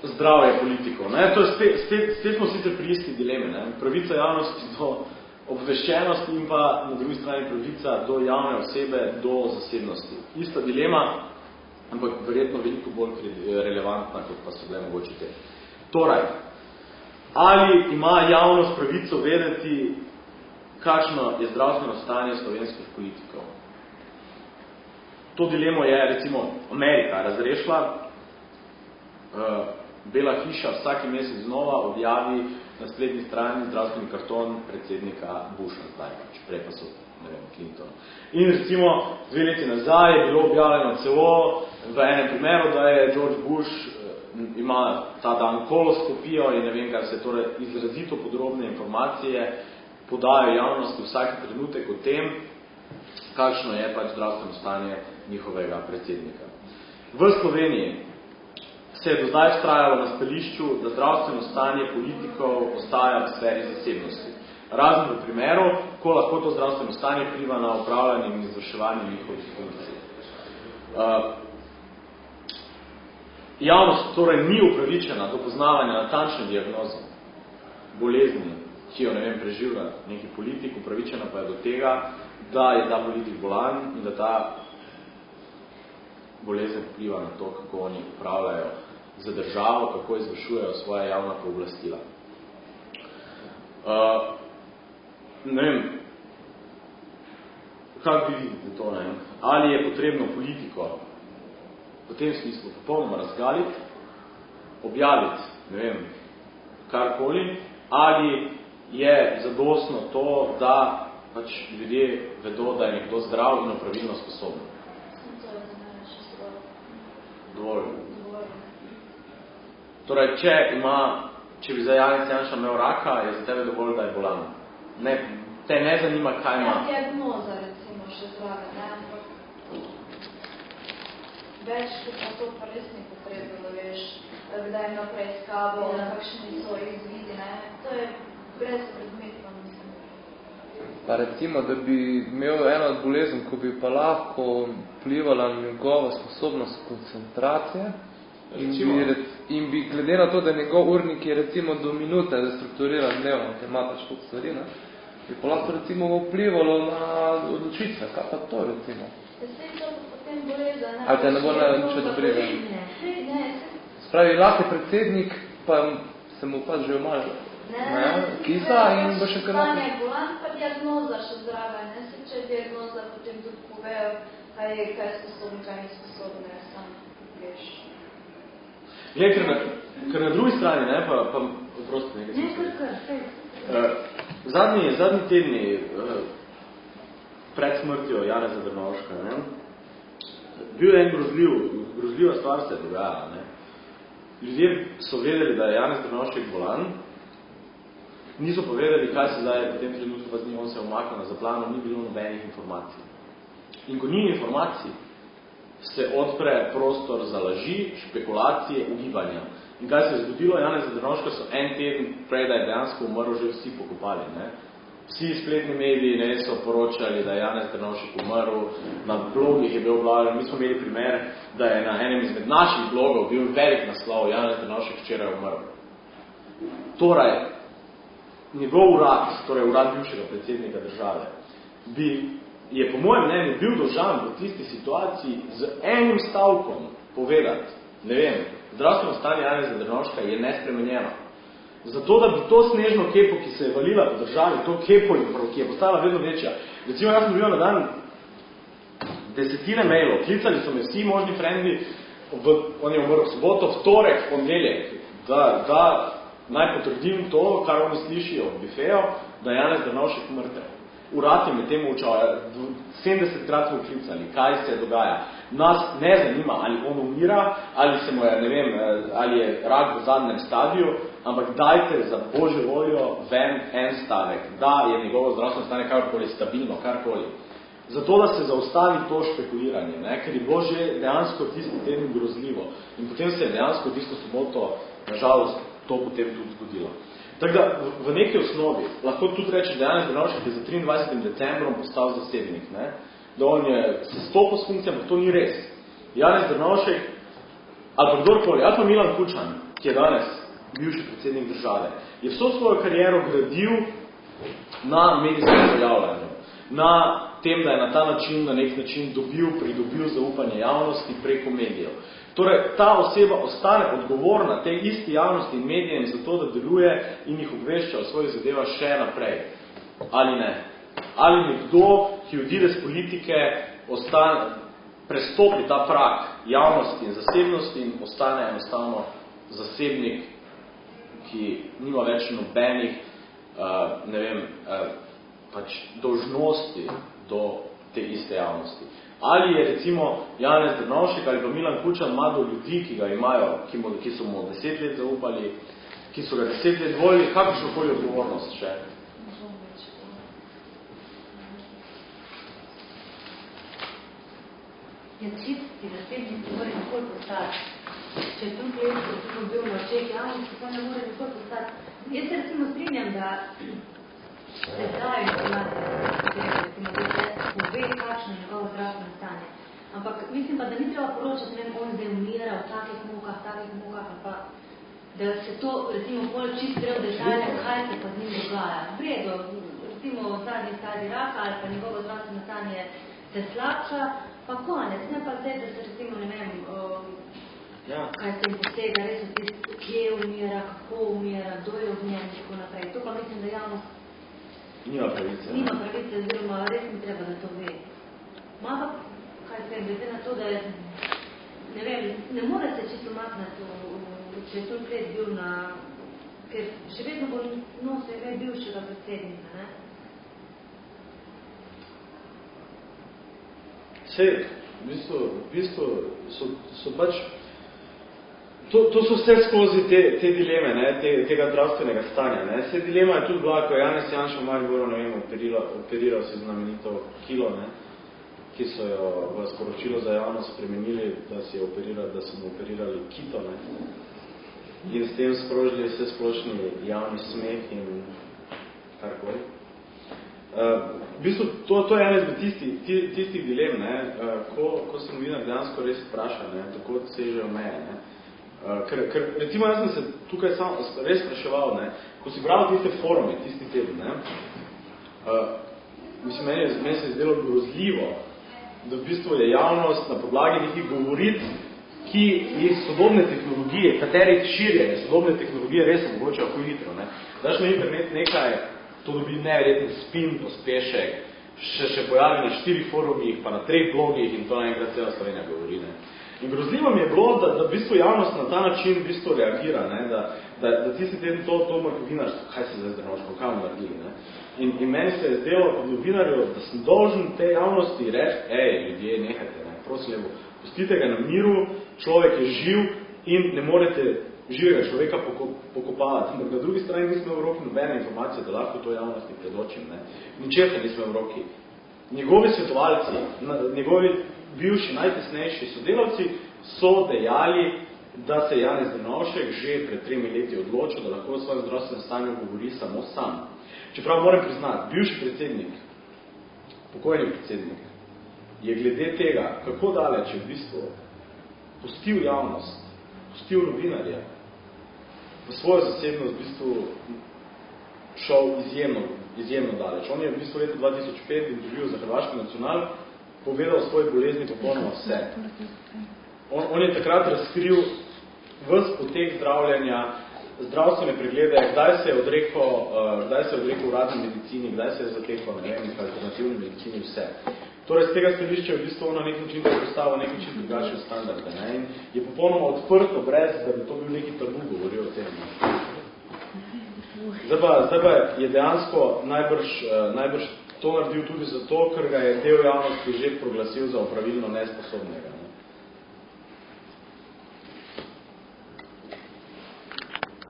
Zdravje politikov. Spet smo sicer pri isti dileme. Ne? Pravica javnosti do obveščenosti in pa na drugi strani pravica do javne osebe, do zasebnosti. Ista dilema, ampak verjetno veliko bolj relevantna, kot pa so bile mogoče te. Torej, ali ima javnost pravico vedeti, kakšno je zdravstveno stanje slovenskih politikov? To dilemo je, recimo, Amerika razrešila. Bela hiša vsaki mesec znova objavi na spletni strani zdravstveni karton predsednika Busha zdaj, prej pa so, ne vem, Clinton. In recimo 2 leti nazaj je bilo objavljeno celo v enem primeru, da je George Bush ima ta dan koloskopijo in ne vem, kaj se torej izrazito podrobne informacije podajo javnosti vsaki trenutek o tem, kakšno je pač zdravstveno stanje njihovega predsednika. V Sloveniji se je do zdaj vztrajalo na stališču, da zdravstveno stanje politikov ostaja v sferi zasebnosti. Razen v primeru, ko lahko to zdravstveno stanje vpliva na upravljanje in izvrševanje njihovih funkcij. Javnost torej ni upravičena do poznavanja natančne diagnoze bolezni, ki jo, ne vem, preživlja neki politik, upravičena pa je do tega, da je ta politik bolan in da ta bolezen vpliva na to, kako oni upravljajo za državo, kako izvršujejo svoje javna pooblastila. Ne vem, kako vi vidite to, ne? Ali je potrebno politiko v tem smislu popolnoma razgaliti, objaviti, ne vem, karkoli, ali je zadostno to, da pač ljudje vedo, da je nekdo zdrav in opravilno sposoben. Dovolj. Torej, če bi za Janez Janša imel raka, je za tebe dovolj, da je bolan. Ne, te ne zanima, kaj ima. Diagnoza, recimo, še zdrave, ne? Več, kot pa to pa res ni potrebno, da veš, kdaj ima preiskavo, kakšni so izvidi, ne? To je brezpredmetno, mislim. Pa recimo, da bi imel eno od bolezen, ko bi pa lahko vplivala na njegovo sposobnost koncentracije in bi glede na to, da njegov urnik je recimo do minute destrukturiran dnevno, ker ima pač kot stvari, ne? Bi pa lahko recimo vplivalo na odločitve, kaj pa to recimo? Ali te ne bo nič odbrega? Spravi, lahko je predsednik, pa se mu pa že malo kisa in bo še kar naprej. Stanje bolan, pa diagnoza še zdrave, ne? Če je diagnoza, potem tudi povejo, kaj je sposobno, kaj ni sposobno, sam veš. Ker na drugi strani, ne, pa oprosti nekaj sem zadnji tedni pred smrtjo Janeza Drnovška, ne, bil je en grozljiva stvar se dogaja, ne. Ljudje so vedeli, da je Janez Drnovšek bolan, niso povedali, kaj se zdaj v tem trenutku pa z njim, on se je umaknil na zaplano, ni bilo nobenih informacij. In ko ni informacij, se odpre prostor za laži, špekulacije, ugibanja. In kaj se je zgodilo? Janeza Drnovška so en teden prej, da je dejansko umrl, že vsi pokopali. Ne? Vsi spletni mediji ne, so poročali, da je Janez Drnovšek umrl, na blogih je bil objavljen. Mi smo imeli primer, da je na enem izmed naših blogov bil velik naslov Janez Drnovšek včeraj umrl. Torej, njegov urad, torej urad bivšega predsednika države, je po mojem mnenju bil dolžan v tisti situaciji z enim stavkom povedati, ne vem, zdravstveno stanje Janeza Drnovška je nespremenjeno. Zato, da bi to snežno kepo, ki se je valila po državi, to kepo, ki je postala vedno večja. Recimo, jaz sem bil na dan desetine mailov, klicali so me vsi možni frendi, on je umrl v soboto, v torek, v ponedeljek, da naj potrdim to, kar oni slišijo v bifejo, da je Janez Drnovšek mrtev. Urad je med tem učal, 70krat smo klicali, kaj se dogaja. Nas ne zanima, ali on umira, ali se mu je, ne vem, ali je rak v zadnjem stadiju, ampak dajte za božjo voljo ven en stavek, da je njegovo zdravstveno stanje karkoli stabilno, karkoli. Zato, da se zaustavi to špekuliranje, ne? Ker je bilo že dejansko tisti teden grozljivo. In potem se je dejansko tisto soboto, nažalost, to potem tudi zgodilo. Tako da v neki osnovi lahko tudi reči, da Janez Drnovšek je za 23. decembrom postal zasebnik. Ne? da on je sestopil s funkcijami, to ni res. Janez Drnovšek, ali pa kdorkoli, ali pa Milan Kučan, ki je danes bivši predsednik države, je vso svojo kariero gradil na medijskem pojavljanju, na tem, da je na ta način, na nek način pridobil zaupanje javnosti preko medijev. Torej, ta oseba ostane odgovorna tej isti javnosti in medijem za to, da deluje in jih obvešča o svojih zadevah še naprej. Ali ne? Ali nekdo, ki odide z politike, prestopi ta prak javnosti in zasebnosti in ostane enostavno zasebnik, ki nima več nobenih dolžnosti do te iste javnosti. Ali je recimo Janez Drnovšek ali pa Milan Kučan ima do ljudi, ki ga imajo, ki so mu 10 let zaupali, ki so ga 10 let volili, kakršnokoli odgovornost še? Ja, čisti zasebnik ne more nikoli postati. Če je tu klesno bil na očeh javnosti, to ne more nikoli postati. Jaz se recimo strinjam, da se dajo informacije, recimo, da se pove, kakšno je njegovo zdravstveno stanje. Ampak mislim pa, da ni treba poročati, ne vem, on zdaj umira v takih mukah, pa da se to, recimo, bolj čist gre v detalje, kaj se pa z njim dogaja. Vredo, recimo, v zadnji stadiji raka ali pa njegovo zdravstveno stanje se slabša, pa konec, ne pa zdaj, da se recimo, ne vem, kaj se jim posega, res v tist, kje umira, kako umira, kdo je v njem in tako naprej. To pa mislim, da javnost nima pravice, oziroma res ni treba, da to ve. Ma pa, kaj se jim glede na to, da je, ne vem, ne more se čisto maknati, če je to let bil na, ker še vedno bo nosil ime bivšega predsednika, ne? Vse, v bistvu so pač, to so vse skozi te dileme, ne, tega zdravstvenega stanja. Ne. Vse dilema je tudi bila, ko Janez Janša v Mariboru, ne vem, operiral si znamenito kilo, ne, ki so jo v sporočilo za javnost spremenili, da se mu operirali kito, ne, in s tem sprožili vse splošni javni smeh in karkoli. V bistvu, to je ena izmed tistih dilem, ne, ko sem novinar dejansko res vprašal, ne, tako sežejo meje. Ne. Ker recimo, jaz sem se tukaj res spraševal, ne, ko si bral tiste forume, tisti teden, ne, mislim, meni se je zdelo grozljivo, da v bistvu je javnost na podlagi nekih govoric, ki jih sodobne tehnologije, katerih širjenje sodobne tehnologije res omogočajo kako hitro. Ne. Daš na internet nekaj, to dobi neverjetni spin, pospešek, še pojavi na 4 forumih, pa na 3 blogih in to naenkrat cela Slovenija govori. Ne. In grozljivo mi je bilo, da v bistvu javnost na ta način v bistvu reagira, ne, da tisti teden to markovinarstvo, kaj se zdaj Drnovško, kaj mu naredili. Ne. In meni se je zdelo od novinarjev, da sem dolžen te javnosti reči, ljudje, nehajte, ne, prosim lepo, pustite ga na miru, človek je živ in ne morete živega človeka pokopavati. Ampak na drugi strani nismo v roki nobene informacije, da lahko to javnosti predočim. Ne. Ničesar nismo v roki. Njegovi svetovalci, njegovi bivši najtesnejši sodelavci so dejali, da se Janez Drnovšek že pred 3 leti odločil, da lahko o svojem zdravstvenem stanju govori samo sam. Čeprav moram priznati, bivši predsednik, pokojni predsednik, je glede tega, kako daleč je v bistvu pustil javnost, pustil novinarja, v svojo zasebnost v bistvu šel izjemno daleč. On je v bistvu leta 2005 intervju za Hrvaški nacional povedal o svoji bolezni popolnoma vse. On je takrat razkril ves potek zdravljenja, zdravstvene preglede, kdaj se je odrekel uradni medicini, kdaj se je zatekal alternativni medicini, vse. Torej, z tega stališča je v bistvu na nek način postavil nek način drugačne standarde. Ne? In je popolnoma odprto, brez da bi to bil neki tabu govoril o tem. Zdaj pa je dejansko najbrž to naredil tudi zato, ker ga je del javnosti že proglasil za opravilno nesposobnega.